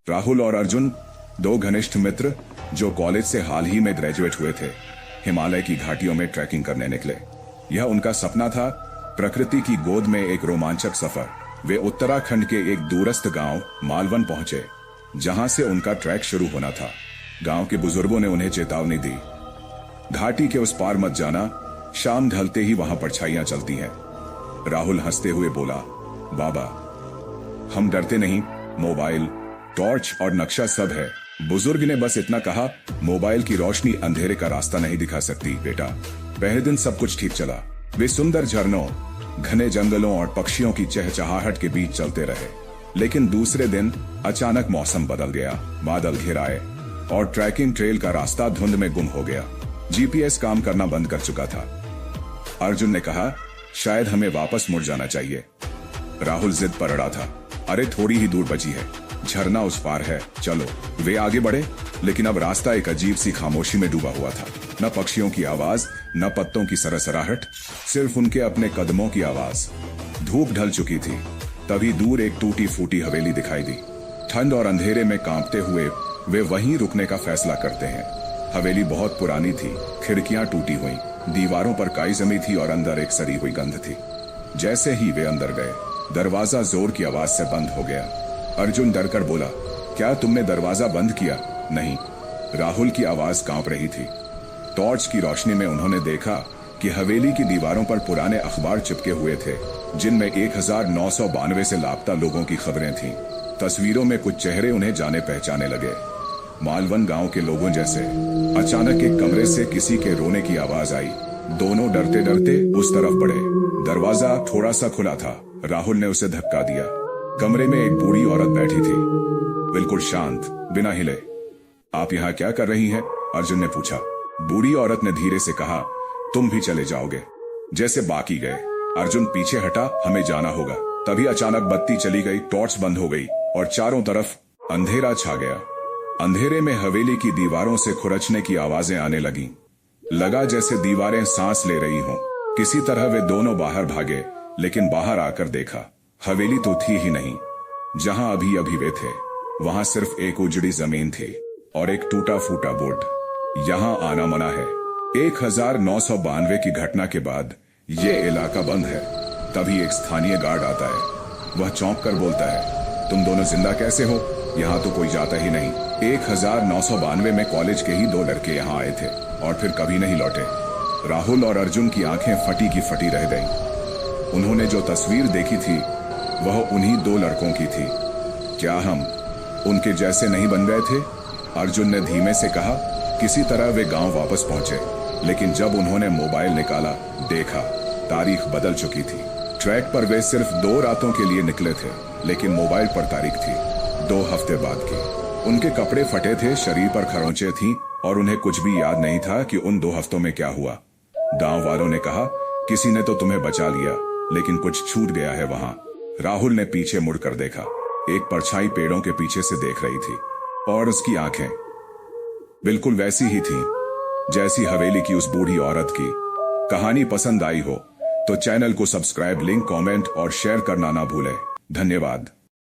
राहुल और अर्जुन, दो घनिष्ठ मित्र जो कॉलेज से हाल ही में ग्रेजुएट हुए थे, हिमालय की घाटियों में ट्रैकिंग करने निकले। यह उनका सपना था, प्रकृति की गोद में एक रोमांचक सफर। वे उत्तराखंड के एक दूरस्थ गांव मालवन पहुंचे, जहां से उनका ट्रैक शुरू होना था। गांव के बुजुर्गों ने उन्हें चेतावनी दी, घाटी के उस पार मत जाना, शाम ढलते ही वहां परछाइयां चलती हैं। राहुल हंसते हुए बोला, बाबा, हम डरते नहीं, मोबाइल, टॉर्च और नक्शा सब है। बुजुर्ग ने बस इतना कहा, मोबाइल की रोशनी अंधेरे का रास्ता नहीं दिखा सकती बेटा। पहले दिन सब कुछ ठीक चला। वे सुंदर झरनों, घने जंगलों और पक्षियों की चहचहाहट के बीच चलते रहे। लेकिन दूसरे दिन अचानक मौसम बदल गया, बादल घिर आए और ट्रैकिंग ट्रेल का रास्ता धुंध में गुम हो गया। जीपीएस काम करना बंद कर चुका था। अर्जुन ने कहा, शायद हमें वापस मुड़ जाना चाहिए। राहुल जिद पर अड़ा था, अरे थोड़ी ही दूर बची है, झरना उस पार है, चलो। वे आगे बढ़े, लेकिन अब रास्ता एक अजीब सी खामोशी में डूबा हुआ था। न पक्षियों की आवाज, न पत्तों की सरसराहट, सिर्फ उनके अपने कदमों की आवाज। धूप ढल चुकी थी, तभी दूर एक टूटी फूटी हवेली दिखाई दी। ठंड और अंधेरे में कांपते हुए वे वहीं रुकने का फैसला करते हैं। हवेली बहुत पुरानी थी, खिड़कियां टूटी हुई, दीवारों पर काई जमी थी और अंदर एक सड़ी हुई गंध थी। जैसे ही वे अंदर गए, दरवाजा जोर की आवाज से बंद हो गया। अर्जुन डरकर बोला, क्या तुमने दरवाजा बंद किया? नहीं। राहुल की आवाज कांप रही थी। टॉर्च की रोशनी में उन्होंने देखा कि हवेली की दीवारों पर पुराने अखबार चिपके हुए थे, जिनमें 1992 से लापता लोगों की खबरें थीं। तस्वीरों में कुछ चेहरे उन्हें जाने पहचाने लगे, मालवन गांव के लोगों जैसे। अचानक एक कमरे से किसी के रोने की आवाज आई। दोनों डरते डरते उस तरफ बढ़े। दरवाजा थोड़ा सा खुला था। राहुल ने उसे धक्का दिया। कमरे में एक बूढ़ी औरत बैठी थी, बिल्कुल शांत, बिना हिले। आप यहाँ क्या कर रही हैं? अर्जुन ने पूछा। बूढ़ी औरत ने धीरे से कहा, तुम भी चले जाओगे जैसे बाकी गए। अर्जुन पीछे हटा, हमें जाना होगा। तभी अचानक बत्ती चली गई, टॉर्च बंद हो गई और चारों तरफ अंधेरा छा गया। अंधेरे में हवेली की दीवारों से खुरचने की आवाजें आने लगी। लगा जैसे दीवारें सांस ले रही हों। किसी तरह वे दोनों बाहर भागे, लेकिन बाहर आकर देखा, हवेली तो थी ही नहीं। जहां अभी अभी वे थे, वहां सिर्फ एक उजड़ी जमीन थी और एक टूटा फूटा बोर्ड, यहां आना मना है। 1992 की घटना के बाद ये इलाका बंद है। तभी एक स्थानीय गार्ड आता है। वह चौंक कर बोलता है, तुम दोनों जिंदा कैसे हो? यहाँ तो कोई जाता ही नहीं। 1992 में कॉलेज के ही 2 लड़के यहाँ आए थे और फिर कभी नहीं लौटे। राहुल और अर्जुन की आंखें फटी की फटी रह गईं। उन्होंने जो तस्वीर देखी थी, वह उन्हीं 2 लड़कों की थी। क्या हम उनके जैसे नहीं बन गए थे? अर्जुन ने धीमे से कहा। किसी तरह वे गांव वापस पहुंचे, लेकिन जब उन्होंने मोबाइल निकाला, देखा तारीख बदल चुकी थी। ट्रैक पर वे सिर्फ 2 रातों के लिए निकले थे, लेकिन मोबाइल पर तारीख थी 2 हफ्ते बाद की। उनके कपड़े फटे थे, शरीर पर खरोंचें थीं और उन्हें कुछ भी याद नहीं था कि उन 2 हफ्तों में क्या हुआ। गांव वालों ने कहा, किसी ने तो तुम्हें बचा लिया, लेकिन कुछ छूट गया है वहां। राहुल ने पीछे मुड़कर देखा। एक परछाई पेड़ों के पीछे से देख रही थी और उसकी आंखें बिल्कुल वैसी ही थीं, जैसी हवेली की उस बूढ़ी औरत की। कहानी पसंद आई हो तो चैनल को सब्सक्राइब, लिंक, कमेंट और शेयर करना ना भूलें। धन्यवाद।